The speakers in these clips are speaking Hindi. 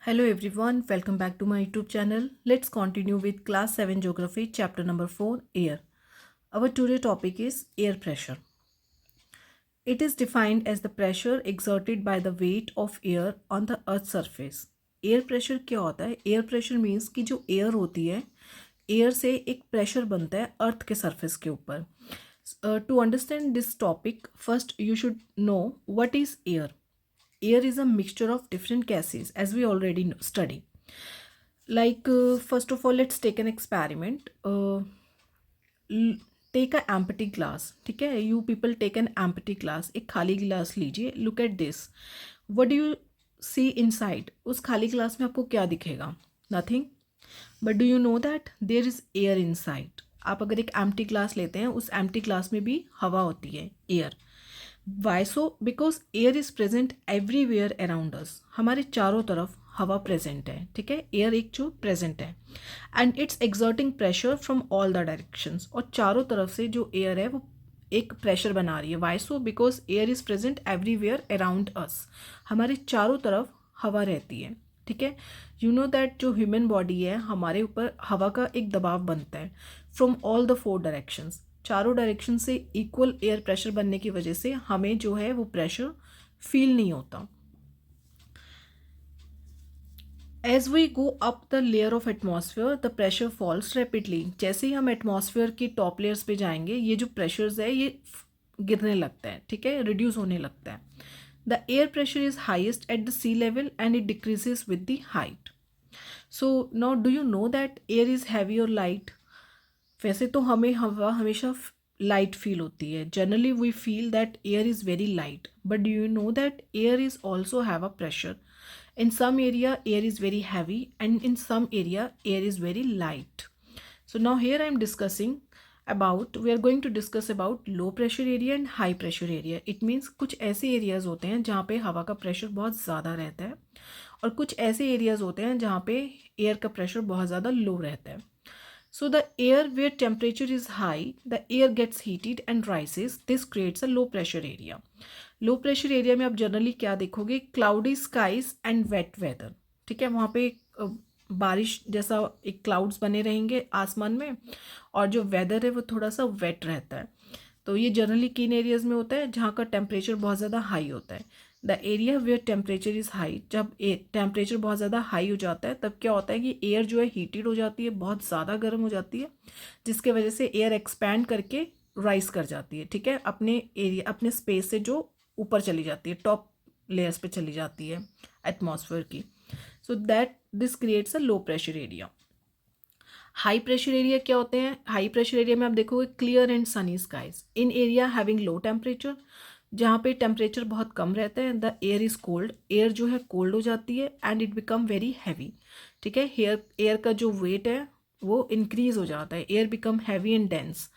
Hello everyone, welcome back to my YouTube channel. Let's continue with class 7 geography chapter number 4 air. Our today topic is air pressure. It is defined as the pressure exerted by the weight of air on the earth's surface. Air pressure क्या होता है? Air pressure means कि जो air होती है, air से एक pressure बनता है earth के surface के ऊपर. To understand this topic, first you should know what is air. Air is a mixture of different gases, as we already study. Like first of all, let's take an experiment. Take a empty glass. ठीक है, you people take an empty glass. एक खाली गिलास लीजिए. Look at this. What do you see inside? उस खाली गिलास में आपको क्या दिखेगा? Nothing. But do you know that there is air inside? आप अगर एक empty glass लेते हैं, उस empty glass में भी हवा होती है, air. Why so? Because air is present everywhere around us. हमारे चारों तरफ हवा प्रेजेंट है. ठीक है, एयर एक जो प्रेजेंट है and it's exerting pressure from all the directions. और चारों तरफ से जो एयर है वो एक प्रेशर बना रही है. Why so? Because air is present everywhere around us. हमारे चारों तरफ हवा रहती है. ठीक है, यू नो दैट जो ह्यूमन बॉडी है, हमारे ऊपर हवा का एक दबाव बनता है फ्रॉम ऑल द 4 डायरेक्शंस. चारों डायरेक्शन से इक्वल एयर प्रेशर बनने की वजह से हमें जो है वो प्रेशर फील नहीं होता. As we go up the layer of atmosphere the pressure falls rapidly. जैसे ही हम एटमॉस्फेयर की टॉप लेयर्स पे जाएंगे, ये जो प्रेशर्स है ये गिरने लगता है. ठीक है, रिड्यूस होने लगता है. The air pressure is highest at the sea level and it decreases with the height. So now do you know that air is heavy और लाइट? वैसे तो हमें हवा हमेशा लाइट फील होती है. Generally we feel that air is very light, but do you know that air is also have a pressure. In some area air is very heavy and in some area air is very light. So now here I am discussing about, we are going to discuss about low pressure area and high pressure area. It means कुछ ऐसे areas होते हैं जहाँ पे हवा का pressure बहुत ज़्यादा रहता है और कुछ ऐसे areas होते हैं जहाँ पे air का pressure बहुत ज़्यादा low रहता है. So the air where temperature is high, the air gets heated and rises. This creates a low pressure area. Low pressure area में आप जनरली क्या देखोगे? Cloudy skies and wet weather. ठीक है, वहाँ पे बारिश जैसा एक क्लाउड्स बने रहेंगे आसमान में और जो वेदर है वो थोड़ा सा वेट रहता है. तो ये जनरली किन एरियाज़ में होता है? जहाँ का टेम्परेचर बहुत ज़्यादा हाई होता है. The area where temperature is high. जब टेम्परेचर बहुत ज़्यादा हाई हो जाता है तब क्या होता है कि एयर जो है हीटेड हो जाती है, बहुत ज़्यादा गर्म हो जाती है, जिसके वजह से एयर एक्सपैंड करके राइज कर जाती है. ठीक है, अपने एरिया अपने स्पेस से जो ऊपर चली जाती है, टॉप लेयर्स पे चली जाती है एटमॉस्फेयर की. So that this creates a low pressure area. High pressure area क्या होते हैं? हाई प्रेशर एरिया में आप देखोगे clear and sunny skies in area having low temperature. जहाँ पे टेम्परेचर बहुत कम रहता है, the air is cold. Air जो है कोल्ड हो जाती है and it become very heavy. ठीक है, एयर का जो वेट है वो इंक्रीज हो जाता है. Air become heavy and dense.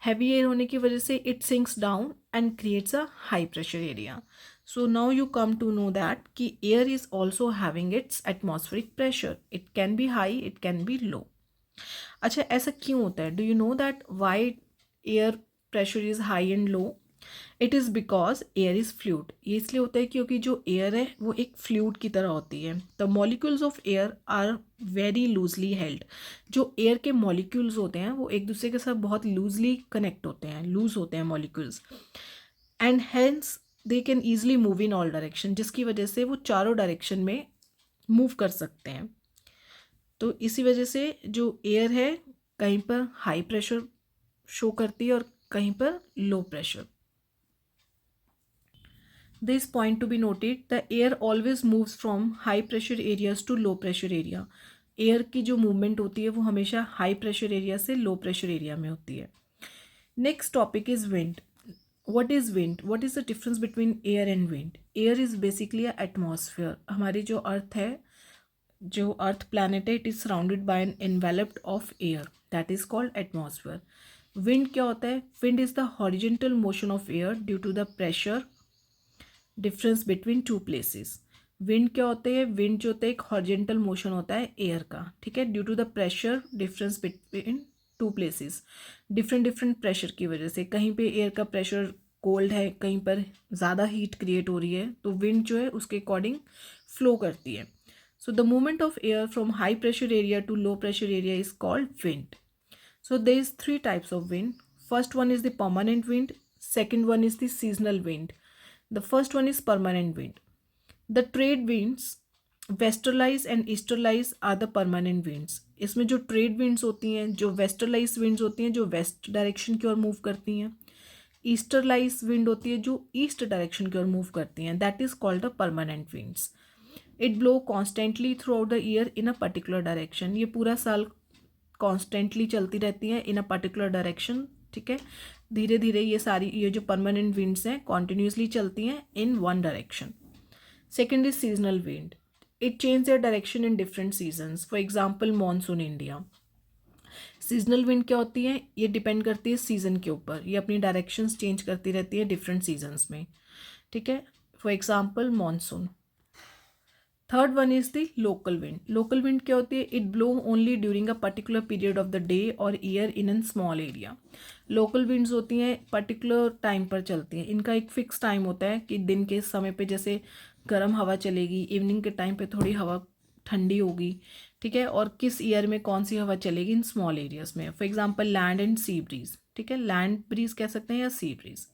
Heavy air होने की वजह से it sinks down and creates a high pressure area. So now you come to know that कि air is also having its atmospheric pressure. It can be high, it can be low. अच्छा, ऐसा क्यों होता है? Do you know that why air pressure is high and low? It is because air is fluid. ये इसलिए होता है क्योंकि जो एयर है वो एक फ्लूइड की तरह होती है. The molecules of air are very loosely held. जो एयर के मॉलिक्यूल्स होते हैं वो एक दूसरे के साथ बहुत लूजली कनेक्ट होते हैं, लूज होते हैं molecules, and hence they can easily move in all direction, जिसकी वजह से वो चारों डायरेक्शन में मूव कर सकते हैं. तो इसी वजह से जो एयर है कहीं पर हाई प्रेशर शो करती है और कहीं पर low pressure. This point to be noted, the air always moves from high pressure areas to low pressure area. Air की जो मूवमेंट होती है वो हमेशा हाई प्रेशर एरिया से लो प्रेशर एरिया में होती है. Next topic is wind. What is wind? What is the difference between air and wind? Air is basically a atmosphere. हमारी जो अर्थ है, जो अर्थ प्लैनेट है, it is surrounded by an enveloped of air, that is called atmosphere. Wind क्या होता है? Wind is the horizontal motion of air due to the pressure difference between two places. Wind क्या होते हैं? विंड जो होता है एक हॉरिजेंटल मोशन होता है एयर का. ठीक है, due to the pressure difference between two places. Different different pressure की वजह से, कहीं पे एयर का प्रेशर कोल्ड है, कहीं पर ज़्यादा हीट क्रिएट हो रही है, तो विंड जो है उसके अकॉर्डिंग फ्लो करती है. So the movement of air from high pressure area to low pressure area is called wind. So there is three types of wind. First one is the permanent wind. Second one is the seasonal wind. The first one is permanent wind. The trade winds, westerlies and easterlies are the permanent winds. इसमें जो ट्रेड विंड्स होती हैं, जो वेस्टरलाइज विंड्स होती हैं जो वेस्ट डायरेक्शन की ओर मूव करती हैं, ईस्टरलाइज विंड होती है जो ईस्ट डायरेक्शन की ओर मूव करती हैं, that is called the permanent winds. It blow constantly through out the year in a particular direction. ये पूरा साल कॉन्स्टेंटली चलती रहती हैं इन अ पर्टिकुलर डायरेक्शन. ठीक है, धीरे धीरे ये जो परमानेंट विंड्स हैं कॉन्टिन्यूसली चलती हैं in one direction. Second is seasonal wind. It changes their direction in different seasons. For example, monsoon India. Seasonal wind क्या होती है? ये डिपेंड करती है सीजन के ऊपर. ये अपनी डायरेक्शंस चेंज करती रहती है डिफरेंट सीजन्स में. ठीक है, for example monsoon. Third one is the local wind. Local wind क्या होती है? It blow only during a particular period of the day और year in an small area. Local winds होती हैं पर्टिकुलर टाइम पर चलती हैं. इनका एक फिक्स टाइम होता है कि दिन के समय पे जैसे गर्म हवा चलेगी, इवनिंग के टाइम पे थोड़ी हवा ठंडी होगी. ठीक है, और किस ईयर में कौन सी हवा चलेगी इन स्मॉल एरियाज में. For example land and sea breeze. ठीक है, लैंड ब्रीज कह सकते हैं या sea breeze.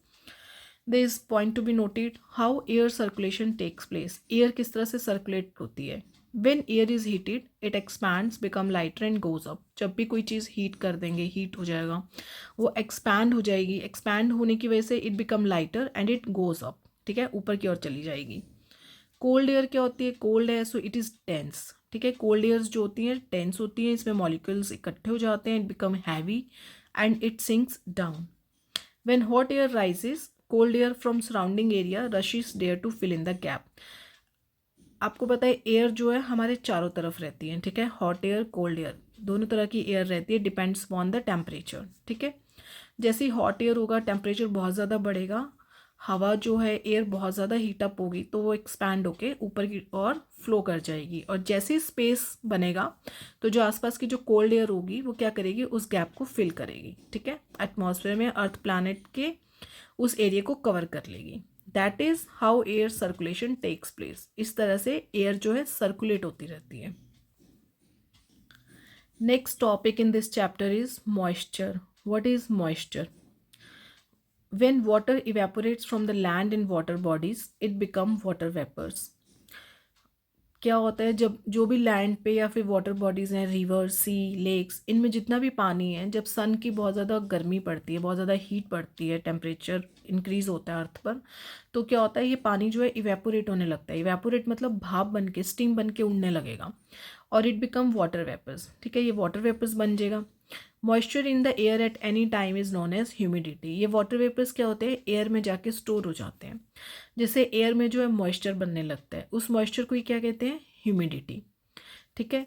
There is point to be noted how air circulation takes place. Air किस तरह से सर्कुलेट होती है. When air is heated it expands, become lighter and goes up. जब भी कोई चीज़ हीट कर देंगे, हीट हो जाएगा, वो एक्सपैंड हो जाएगी. एक्सपैंड होने की वजह से it become lighter and it goes up. ठीक है, ऊपर की ओर चली जाएगी. कोल्ड एयर क्या होती है? कोल्ड है सो इट इज़ डेंस. ठीक है, कोल्ड एयर्स जो होती हैं डेंस होती हैं, इसमें मॉलिक्यूल्स इकट्ठे हो जाते हैं, it become heavy and it sinks down. When hot air rises, cold air from surrounding area rushes there to fill in the gap. आपको पता है एयर जो है हमारे चारों तरफ रहती है. ठीक है, हॉट एयर कोल्ड एयर दोनों तरह की एयर रहती है, डिपेंड्स ऑन द टेम्परेचर. ठीक है, जैसे ही हॉट एयर होगा टेम्परेचर बहुत ज़्यादा बढ़ेगा, हवा जो है एयर बहुत ज़्यादा हीटअप होगी तो वो एक्सपैंड होके ऊपर की ओर फ्लो कर जाएगी. और जैसे ही स्पेस बनेगा तो जो आसपास की जो कोल्ड एयर होगी वो क्या करेगी? उस गैप को फिल करेगी. ठीक है, एटमॉस्फेयर में अर्थ प्लैनेट के उस एरिया को कवर कर लेगी. That is how air circulation takes place. इस तरह से एयर जो है सर्कुलेट होती रहती है. Next topic in this chapter is moisture. What is moisture? When water evaporates from the land in water bodies, it become water vapors. क्या होता है जब जो भी लैंड पे या फिर वाटर बॉडीज़ हैं, रिवर, सी, लेक्स, इनमें जितना भी पानी है, जब सन की बहुत ज़्यादा गर्मी पड़ती है, बहुत ज़्यादा हीट पड़ती है, टेम्परेचर इंक्रीज होता है अर्थ पर, तो क्या होता है ये पानी जो है इवेपोरेट होने लगता है. इवेपोरेट मतलब भाप बन के, स्टीम बन के उड़ने लगेगा और इट बिकम वाटर वेपर्स. ठीक है, ये वाटर वेपर्स बन जाएगा. Moisture in the air at any time is known as humidity. ये वाटर वेपर्स क्या होते हैं? एयर में जाके स्टोर हो जाते हैं. जैसे एयर में जो है मॉइस्चर बनने लगता है, उस मॉइस्चर को ही क्या कहते हैं? ह्यूमिडिटी. ठीक है,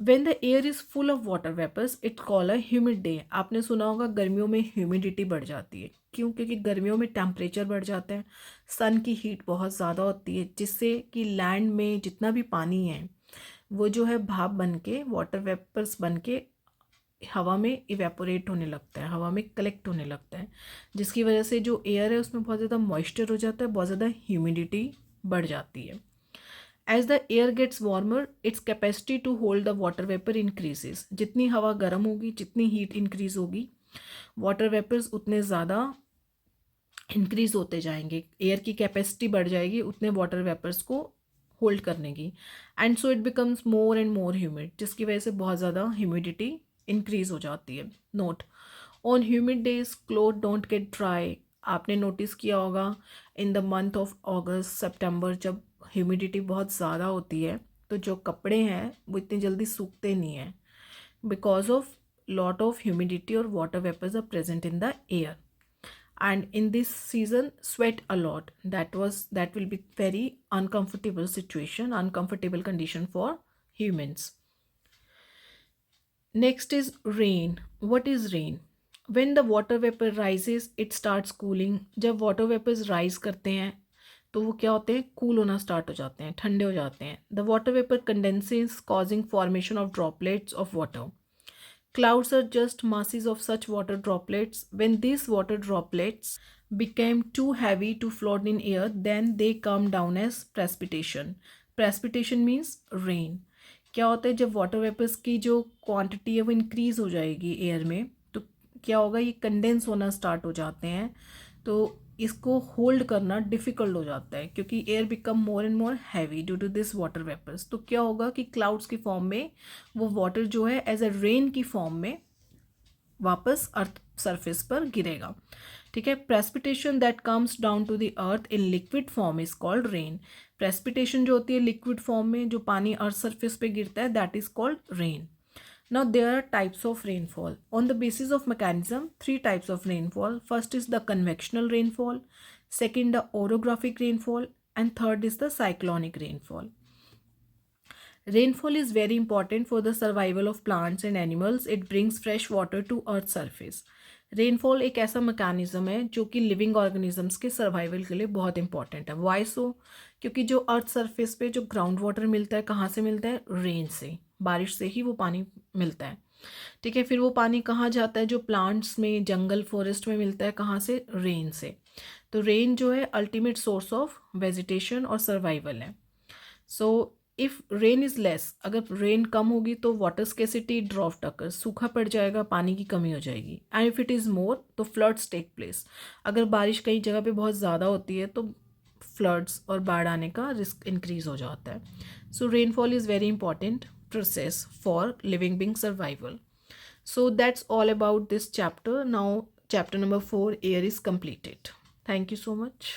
when the air is full of water vapours it call a humid day. आपने सुना होगा गर्मियों में ह्यूमिडिटी बढ़ जाती है. क्यों? क्योंकि गर्मियों में टेम्परेचर बढ़ जाता है, सन की हीट बहुत ज़्यादा होती है, जिससे कि लैंड में जितना भी पानी है वो जो है भाप बन के, वाटर वेपर्स बन के हवा में इवेपोरेट होने लगता है, हवा में कलेक्ट होने लगता है, जिसकी वजह से जो एयर है उसमें बहुत ज़्यादा मॉइस्चर हो जाता है, बहुत ज़्यादा ह्यूमिडिटी बढ़ जाती है. As the air gets warmer its capacity to hold the water vapour increases. जितनी हवा गर्म होगी, जितनी हीट इंक्रीज होगी, वाटर वेपर्स उतने ज़्यादा इंक्रीज होते जाएंगे. एयर की कैपेसिटी बढ़ जाएगी उतने वाटर वेपर्स को होल्ड करने की. And so it becomes more and more humid, जिसकी वजह से बहुत ज़्यादा ह्यूमिडिटी इंक्रीज हो जाती है. Note, on humid days cloth don't get dry. आपने नोटिस किया होगा इन द मंथ ऑफ अगस्त सितंबर जब ह्यूमिडिटी बहुत ज़्यादा होती है तो जो कपड़े हैं वो इतनी जल्दी सूखते नहीं हैं, because of lot of humidity और water vapours are present in the air. And in this season sweat a lot. That will be very uncomfortable situation, uncomfortable condition for humans. Next is rain. What is rain? When the water vapor rises it starts cooling. जब water vapors rise करते हैं तो वो क्या होते हैं? कूल होना स्टार्ट हो जाते हैं, ठंडे हो जाते हैं. The water vapor condenses causing formation of droplets of water. Clouds are just masses of such water droplets. When these water droplets became too heavy to float in air, then they come down as precipitation. Precipitation means rain. क्या होता है, जब वाटर वेपर्स की जो क्वांटिटी है वो इंक्रीज हो जाएगी एयर में, तो क्या होगा, ये कंडेंस होना स्टार्ट हो जाते हैं, तो इसको होल्ड करना डिफ़िकल्ट हो जाता है क्योंकि air become more and more heavy due to this water vapours. तो क्या होगा कि क्लाउड्स की फॉर्म में वो वाटर जो है एज अ रेन की फॉर्म में वापस अर्थ सरफेस पर गिरेगा। ठीक है, precipitation that comes down to the earth in liquid form is called rain. Precipitation जो होती है लिक्विड फॉर्म में, जो पानी अर्थ सरफेस पे गिरता है, that is called rain. Now there are types of rainfall. On the basis of mechanism, 3 types of rainfall. First is the convectional rainfall, second the orographic rainfall, and third is the cyclonic rainfall. Rainfall is very important for the survival of plants and animals. It brings fresh water to earth's surface. Rainfall एक ऐसा मैकेनिज्म है जो कि लिविंग ऑर्गेनिजम्स के सर्वाइवल के लिए बहुत इंपॉर्टेंट है। वाई सो? क्योंकि जो अर्थ सरफेस पे जो ग्राउंड वाटर मिलता है, कहाँ से मिलता है? रेन से, बारिश से ही वो पानी मिलता है। ठीक है, फिर वो पानी कहाँ जाता है? जो प्लांट्स में, जंगल, फॉरेस्ट में मिलता है, कहाँ से? रेन से। तो रेन जो है अल्टीमेट सोर्स ऑफ वेजिटेशन और सर्वाइवल है। So if rain is less, अगर रेन कम होगी तो वाटर स्केसिटी ड्रॉफ्ट अकर, सूखा पड़ जाएगा, पानी की कमी हो जाएगी। And if it is more तो फ्लड्स टेक प्लेस, अगर बारिश कई जगह पे बहुत ज़्यादा होती है तो फ्लड्स और बाढ़ आने का रिस्क इंक्रीज हो जाता है। So rainfall is very important process for living being survival. So that's all about this chapter. Now chapter number 4, air, is completed. Thank you so much.